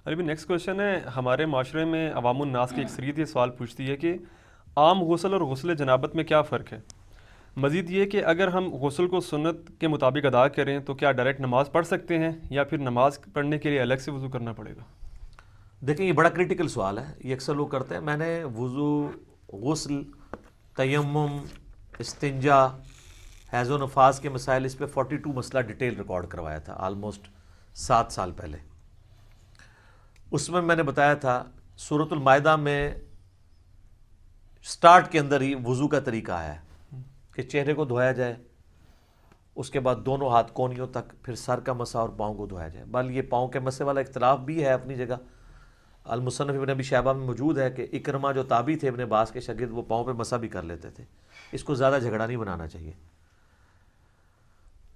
ابھی next question ہے، ہمارے معاشرے میں عوام الناس کی اکثریت یہ سوال پوچھتی ہے کہ عام غسل اور غسل جنابت میں کیا فرق ہے؟ مزید یہ کہ اگر ہم غسل کو سنت کے مطابق ادا کریں تو کیا ڈائریکٹ نماز پڑھ سکتے ہیں یا پھر نماز پڑھنے کے لیے الگ سے وضو کرنا پڑے گا؟ دیکھیں یہ بڑا کرٹیکل سوال ہے، یہ اکثر لوگ کرتے ہیں. میں نے وضو، غسل، تیمم، استنجا، حیض و نفاس کے مسائل، اس پہ 42 مسئلہ ڈیٹیل ریکارڈ کروایا تھا آلموسٹ 7 سال پہلے. اس میں نے بتایا تھا سورۃ المائدہ میں سٹارٹ کے اندر ہی وضو کا طریقہ آیا ہے کہ چہرے کو دھویا جائے، اس کے بعد دونوں ہاتھ کونیوں تک، پھر سر کا مسح اور پاؤں کو دھویا جائے. بل یہ پاؤں کے مسح والا اختلاف بھی ہے اپنی جگہ. المصنف ابن ابی شیبہ میں موجود ہے کہ اکرمہ جو تابعی تھے ابن عباس کے شاگرد، وہ پاؤں پہ مسح بھی کر لیتے تھے. اس کو زیادہ جھگڑا نہیں بنانا چاہیے.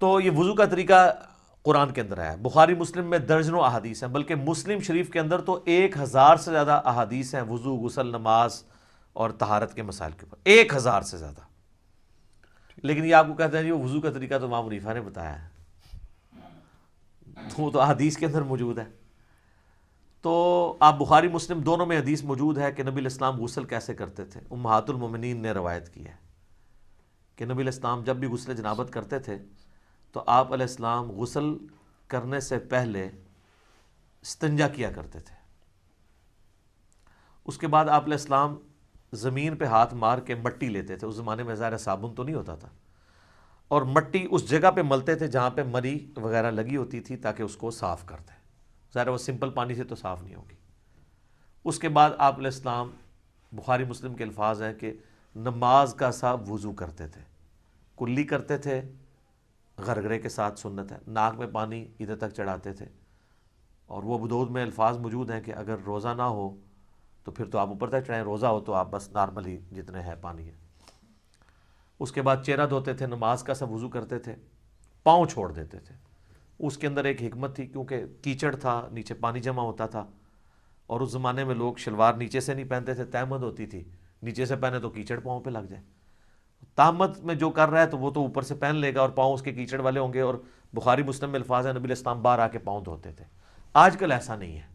تو یہ وضو کا طریقہ قرآن کے اندر ہے، بخاری مسلم میں درجنوں احادیث ہیں، بلکہ مسلم شریف کے اندر تو 1000 سے زیادہ احادیث ہیں وضو، غسل، نماز اور طہارت کے مسائل کے اوپر، 1000 سے زیادہ. لیکن یہ آپ کو کہتے ہیں جی وہ وضو کا طریقہ تو امام حنیفہ نے بتایا ہے، وہ تو احادیث کے اندر موجود ہے. تو آپ بخاری مسلم دونوں میں حدیث موجود ہے کہ نبی علیہ السلام غسل کیسے کرتے تھے. امہات المومنین نے روایت کی ہے کہ نبی علیہ السلام جب بھی غسل جنابت کرتے تھے تو آپ علیہ السلام غسل کرنے سے پہلے استنجا کیا کرتے تھے. اس کے بعد آپ علیہ السلام زمین پہ ہاتھ مار کے مٹی لیتے تھے. اس زمانے میں ظاہر صابن تو نہیں ہوتا تھا، اور مٹی اس جگہ پہ ملتے تھے جہاں پہ مری وغیرہ لگی ہوتی تھی تاکہ اس کو صاف کر دیں. ظاہر وہ سمپل پانی سے تو صاف نہیں ہوگی. اس کے بعد آپ علیہ السلام، بخاری مسلم کے الفاظ ہیں کہ نماز کا سا وضو کرتے تھے، کلی کرتے تھے، غرغرے کے ساتھ سنت ہے، ناک میں پانی ادھر تک چڑھاتے تھے. اور وہ ابو داؤد میں الفاظ موجود ہیں کہ اگر روزہ نہ ہو تو پھر تو آپ اوپر تک چڑھائیں، روزہ ہو تو آپ بس نارمل ہی جتنے ہے پانی ہے. اس کے بعد چہرہ دھوتے تھے، نماز کا سا وضو کرتے تھے، پاؤں چھوڑ دیتے تھے. اس کے اندر ایک حکمت تھی، کیونکہ کیچڑ تھا، نیچے پانی جمع ہوتا تھا، اور اس زمانے میں لوگ شلوار نیچے سے نہیں پہنتے تھے، تہمت ہوتی تھی، نیچے سے پہنے تو کیچڑ پاؤں پہ لگ جائے. تہمت میں جو کر رہا ہے تو وہ تو اوپر سے پہن لے گا اور پاؤں اس کے کیچڑ والے ہوں گے. اور بخاری مسلم میں الفاظ ہیں نبی علیہ السلام باہر آ کے پاؤں دھوتے تھے. آج کل ایسا نہیں ہے.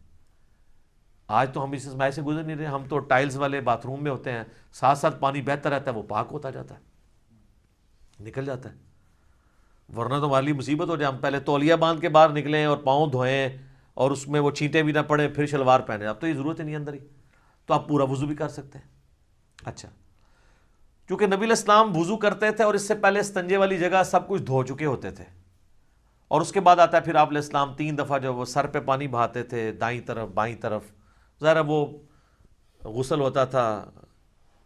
آج تو ہم اس ازمائے سے گزر نہیں رہے. ہم تو ٹائلز والے باتھ روم میں ہوتے ہیں، ساتھ ساتھ پانی بہتا رہتا ہے، وہ پاک ہوتا جاتا ہے، نکل جاتا ہے. ورنہ تو ہماری مصیبت ہو جائے، ہم پہلے تولیہ باندھ کے باہر نکلیں اور پاؤں دھوئیں اور اس میں وہ چھینٹیں بھی نہ پڑیں پھر شلوار پہنے. اب تو یہ ضرورت ہی نہیں اندر ہی، تو آپ پورا وضو بھی کر سکتے ہیں. اچھا، چونکہ نبی علیہ السلام وضو کرتے تھے اور اس سے پہلے استنجے والی جگہ سب کچھ دھو چکے ہوتے تھے، اور اس کے بعد آتا ہے پھر آپ علیہ السلام 3 دفعہ جو وہ سر پہ پانی بہاتے تھے، دائیں طرف بائیں طرف. ذرا وہ غسل ہوتا تھا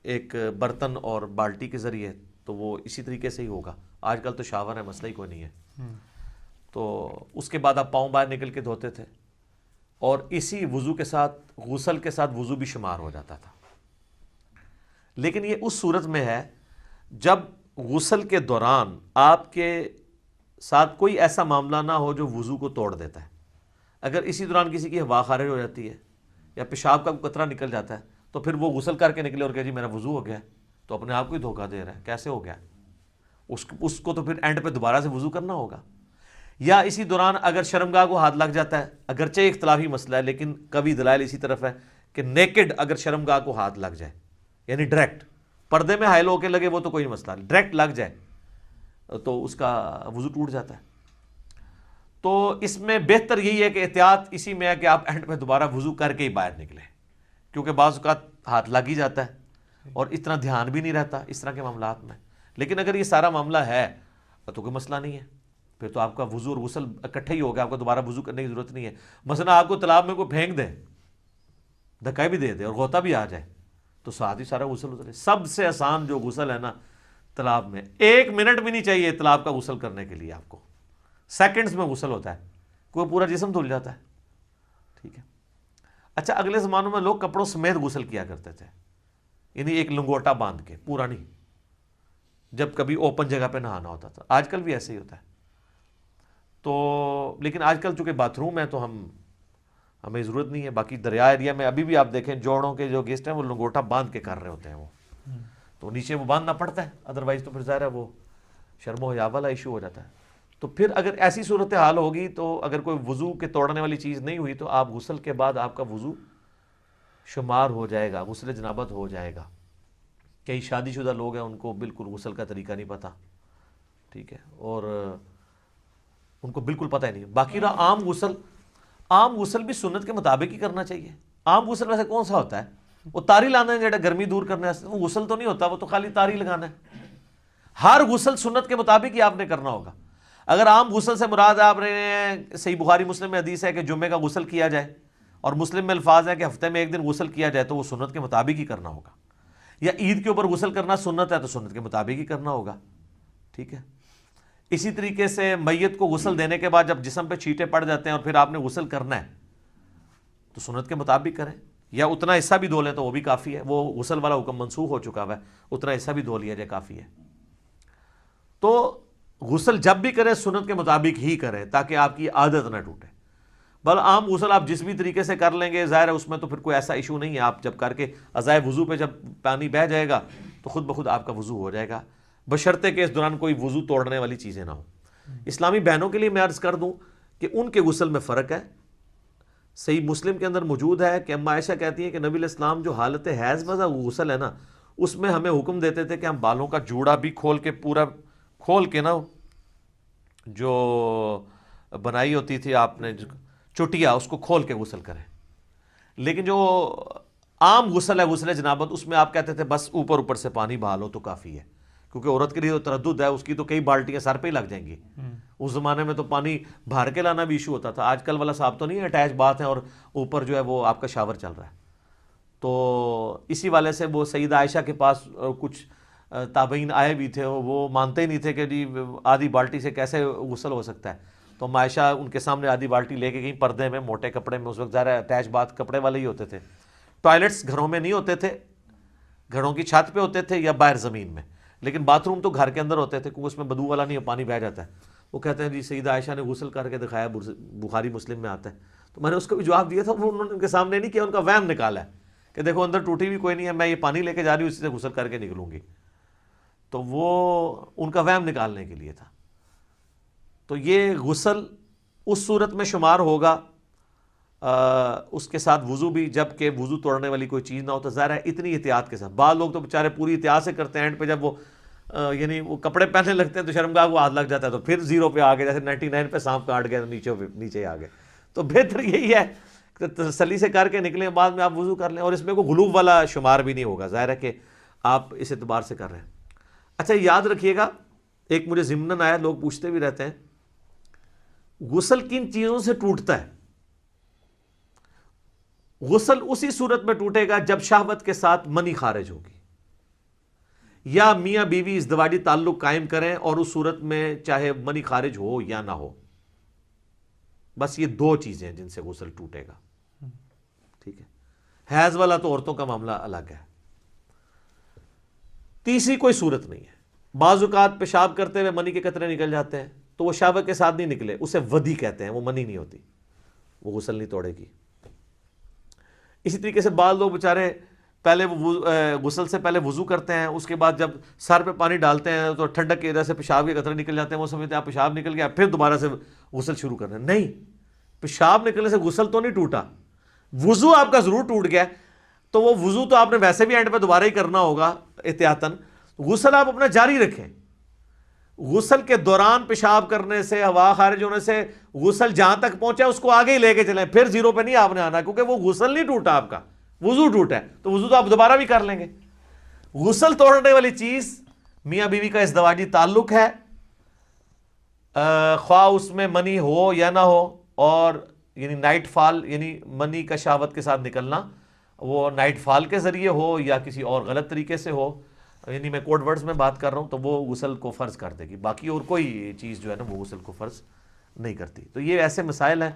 ایک برتن اور بالٹی کے ذریعے، تو وہ اسی طریقے سے ہی ہوگا. آج کل تو شاور ہے، مسئلہ ہی کوئی نہیں ہے. تو اس کے بعد آپ پاؤں باہر نکل کے دھوتے تھے، اور اسی وضو کے ساتھ غسل کے ساتھ وضو بھی شمار ہو جاتا تھا. لیکن یہ اس صورت میں ہے جب غسل کے دوران آپ کے ساتھ کوئی ایسا معاملہ نہ ہو جو وضو کو توڑ دیتا ہے. اگر اسی دوران کسی کی ہوا خارج ہو جاتی ہے یا پیشاب کا قطرہ نکل جاتا ہے تو پھر وہ غسل کر کے نکلے اور کہ جی میرا وضو ہو گیا، تو اپنے آپ کو ہی دھوکہ دے رہا ہے. کیسے ہو گیا؟ اس کو تو پھر اینڈ پہ دوبارہ سے وضو کرنا ہوگا. یا اسی دوران اگر شرمگاہ کو ہاتھ لگ جاتا ہے، اگرچہ اختلافی مسئلہ ہے لیکن کبھی دلائل اسی طرف ہے کہ نیکڈ اگر شرمگاہ کو ہاتھ لگ جائے، یعنی ڈائریکٹ پردے میں حائل ہو کے لگے وہ تو کوئی مسئلہ نہیں، ڈائریکٹ لگ جائے تو اس کا وضو ٹوٹ جاتا ہے. تو اس میں بہتر یہی ہے کہ احتیاط اسی میں ہے کہ آپ اینڈ پہ دوبارہ وضو کر کے ہی باہر نکلیں، کیونکہ بعض اوقات ہاتھ لگ ہی جاتا ہے اور اتنا دھیان بھی نہیں رہتا اس طرح کے معاملات میں. لیکن اگر یہ سارا معاملہ ہے تو کوئی مسئلہ نہیں ہے، پھر تو آپ کا وضو اور غسل اکٹھے ہی ہوگا، آپ کو دوبارہ وضو کرنے کی ضرورت نہیں ہے. مثلا آپ کو تالاب میں کوئی پھینک دے، دھکا بھی دے دے اور غوطہ بھی آ جائے تو ساتھ ہی سارا غسل اترے. سب سے آسان جو غسل ہے نا تالاب میں، 1 منٹ بھی نہیں چاہیے تالاب کا غسل کرنے کے لیے، آپ کو سیکنڈز میں غسل ہوتا ہے، کوئی پورا جسم دھل جاتا ہے. ٹھیک ہے. اچھا، اگلے زمانوں میں لوگ کپڑوں سمیت غسل کیا کرتے تھے، یعنی ایک لنگوٹا باندھ کے، پورا نہیں، جب کبھی اوپن جگہ پہ نہانا ہوتا تھا. آج کل بھی ایسے ہی ہوتا ہے. تو لیکن آج کل چونکہ باتھ روم ہے تو ہمیں ضرورت نہیں ہے. باقی دریا ایریا میں ابھی بھی آپ دیکھیں جوڑوں کے جو گیسٹ ہیں وہ لنگوٹا باندھ کے کر رہے ہوتے ہیں، وہ تو نیچے وہ باندھنا پڑتا ہے، ادروائز تو پھر ظاہر ہے وہ شرم و حیا والا ایشو ہو جاتا ہے. تو پھر اگر ایسی صورتحال ہوگی تو اگر کوئی وضو کے توڑنے والی چیز نہیں ہوئی تو آپ غسل کے بعد آپ کا وضو شمار ہو جائے گا، غسل جنابت ہو جائے گا۔ کئی شادی شدہ لوگ ہیں ان کو بالکل غسل کا طریقہ نہیں پتہ، ٹھیک ہے، اور ان کو بالکل پتہ ہی نہیں۔ باقی رہا عام غسل بھی سنت کے مطابق ہی کرنا چاہیے۔ عام غسل ویسے کون سا ہوتا ہے؟ وہ تاری لانا ہے جڑا گرمی دور کرنے واسطے، وہ غسل تو نہیں ہوتا، وہ تو خالی تاری لگانا ہے۔ ہر غسل سنت کے مطابق ہی آپ نے کرنا ہوگا۔ اگر عام غسل سے مراد آپ نے صحیح بخاری مسلم میں حدیث ہے کہ جمعے کا غسل کیا جائے، اور مسلم میں الفاظ ہے کہ ہفتے میں ایک دن غسل کیا جائے، تو وہ سنت کے مطابق ہی کرنا ہوگا۔ یا عید کے اوپر غسل کرنا سنت ہے تو سنت کے مطابق ہی کرنا ہوگا، ٹھیک ہے۔ اسی طریقے سے میت کو غسل دینے کے بعد جب جسم پہ چھینٹے پڑ جاتے ہیں اور پھر آپ نے غسل کرنا ہے تو سنت کے مطابق کریں، یا اتنا حصہ بھی دھو لیں تو وہ بھی کافی ہے، وہ غسل والا حکم منسوخ ہو چکا ہے، اتنا حصہ بھی دھو لیا جائے کافی ہے۔ تو غسل جب بھی کریں سنت کے مطابق ہی کریں تاکہ آپ کی عادت نہ ٹوٹے۔ بل عام غسل آپ جس بھی طریقے سے کر لیں گے ظاہر ہے اس میں تو پھر کوئی ایسا ایشو نہیں ہے، آپ جب کر کے ازائے وضو پہ جب پانی بہہ جائے گا تو خود بخود آپ کا وضو ہو جائے گا، بشرطے کہ اس دوران کوئی وضو توڑنے والی چیزیں نہ ہوں۔ اسلامی بہنوں کے لیے میں عرض کر دوں کہ ان کے غسل میں فرق ہے۔ صحیح مسلم کے اندر موجود ہے کہ اما عائشہ کہتی ہیں کہ نبی علیہ السلام جو حالت حیض میں غسل ہے نا، اس میں ہمیں حکم دیتے تھے کہ ہم بالوں کا جوڑا بھی کھول کے پورا کھول کے نا، جو بنائی ہوتی تھی آپ نے چٹیا، اس کو کھول کے غسل کریں۔ لیکن جو عام غسل ہے غسل جنابت، اس میں آپ کہتے تھے بس اوپر اوپر سے پانی بہا لو تو کافی ہے، کیونکہ عورت کے لیے تو تردد ہے، اس کی تو کئی بالٹیاں سر پہ ہی لگ جائیں گی۔ اس زمانے میں تو پانی بھر کے لانا بھی ایشو ہوتا تھا، آج کل والا صاحب تو نہیں ہے، اٹیچ باتھ ہے اور اوپر جو ہے وہ آپ کا شاور چل رہا ہے۔ تو اسی والے سے وہ سیدہ عائشہ کے پاس کچھ تابعین آئے بھی تھے، وہ مانتے ہی نہیں تھے کہ جی آدھی بالٹی سے کیسے غسل ہو سکتا ہے۔ تو عائشہ ان کے سامنے آدھی بالٹی لے کے گئی، پردے میں موٹے کپڑے میں، اس وقت ظاہر اٹیچ باتھ کپڑے والے ہی ہوتے تھے، ٹوائلٹس گھروں میں نہیں ہوتے تھے، گھروں کی چھت پہ ہوتے تھے یا باہر زمین میں، لیکن باتھ روم تو گھر کے اندر ہوتے تھے کیونکہ اس میں بدبو والا نہیں، پانی بہہ جاتا ہے۔ وہ کہتے ہیں جی سیدہ عائشہ نے غسل کر کے دکھایا، بخاری مسلم میں آتا ہے۔ تو میں نے اس کو بھی جواب دیا تھا، وہ انہوں نے ان کے سامنے نہیں کیا، ان کا وہم نکالا ہے کہ دیکھو اندر ٹوٹی بھی کوئی نہیں ہے، میں یہ پانی لے کے جا رہی ہوں، اسی سے غسل کر کے نکلوں گی۔ تو وہ ان کا وہم نکالنے کے لیے تھا۔ تو یہ غسل اس صورت میں شمار ہوگا، اس کے ساتھ وضو بھی، جب کہ وضو توڑنے والی کوئی چیز نہ ہو، تو ظاہر ہے اتنی احتیاط کے ساتھ۔ بعض لوگ تو بیچارے پوری احتیاط سے کرتے ہیں، اینڈ پہ جب وہ یعنی وہ کپڑے پہننے لگتے ہیں تو شرمگاہ کو ہاتھ لگ جاتا ہے، تو پھر 0 پہ آ گئے، جیسے 99 پہ سانپ کاٹ گیا تو نیچے آ گئے۔ تو بہتر یہی ہے کہ تسلی سے کر کے نکلیں، بعد میں آپ وضو کر لیں، اور اس میں کوئی غلو والا شمار بھی نہیں ہوگا، ظاہر ہے کہ آپ اس اعتبار سے کر رہے ہیں۔ اچھا یاد رکھیے گا، ایک مجھے ضمناً آیا، لوگ پوچھتے بھی رہتے ہیں غسل کن چیزوں سے ٹوٹتا ہے؟ غسل اسی صورت میں ٹوٹے گا جب شہوت کے ساتھ منی خارج ہوگی، یا میاں بیوی ازدواجی تعلق قائم کریں اور اس صورت میں چاہے منی خارج ہو یا نہ ہو، بس یہ 2 چیزیں جن سے غسل ٹوٹے گا، ٹھیک ہے۔ حیض والا تو عورتوں کا معاملہ الگ ہے، تیسری کوئی صورت نہیں ہے۔ بعض اوقات پیشاب کرتے ہوئے منی کے قطرے نکل جاتے ہیں تو وہ شہوت کے ساتھ نہیں نکلے، اسے ودی کہتے ہیں، وہ منی نہیں ہوتی، وہ غسل نہیں توڑے گی۔ اسی طریقے سے بعض لوگ بیچارے پہلے غسل سے پہلے وضو کرتے ہیں، اس کے بعد جب سر پہ پانی ڈالتے ہیں تو ٹھنڈک کی وجہ سے پیشاب کے قطرے نکل جاتے ہیں، وہ سمجھتے ہیں آپ پیشاب نکل گیا پھر دوبارہ سے غسل شروع کرنا ہے۔ نہیں، پیشاب نکلنے سے غسل تو نہیں ٹوٹا، وضو آپ کا ضرور ٹوٹ گیا، تو وہ وضو تو آپ نے ویسے بھی اینڈ پہ دوبارہ ہی کرنا ہوگا احتیاطاً، غسل آپ اپنا جاری رکھیں۔ غسل کے دوران پیشاب کرنے سے، ہوا خارج ہونے سے غسل جہاں تک پہنچا اس کو آگے ہی لے کے چلیں، پھر 0 پہ نہیں آپ نے آنا، کیونکہ وہ غسل نہیں ٹوٹا، آپ کا وضو ٹوٹا ہے، تو وضو تو آپ دوبارہ بھی کر لیں گے۔ غسل توڑنے والی چیز میاں بیوی کا ازدواجی تعلق ہے، خواہ اس میں منی ہو یا نہ ہو، اور یعنی نائٹ فال، یعنی منی کا شہوت کے ساتھ نکلنا، وہ نائٹ فال کے ذریعے ہو یا کسی اور غلط طریقے سے ہو، یعنی میں کوڈ ورڈز میں بات کر رہا ہوں، تو وہ غسل کو فرض کر دے گی، باقی اور کوئی چیز جو ہے نا وہ غسل کو فرض نہیں کرتی۔ تو یہ ایسے مسائل ہیں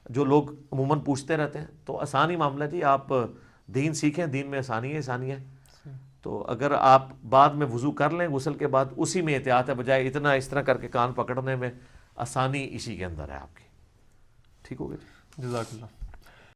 جو لوگ عموماً پوچھتے رہتے ہیں، تو آسان ہی معاملہ ہے جی، آپ دین سیکھیں، دین میں آسانی ہے۔ تو اگر آپ بعد میں وضو کر لیں غسل کے بعد، اسی میں احتیاط ہے، بجائے اتنا اس طرح کر کے کان پکڑنے میں، آسانی اسی کے اندر ہے آپ کی۔ ٹھیک ہو گیا جی، جزاک اللہ۔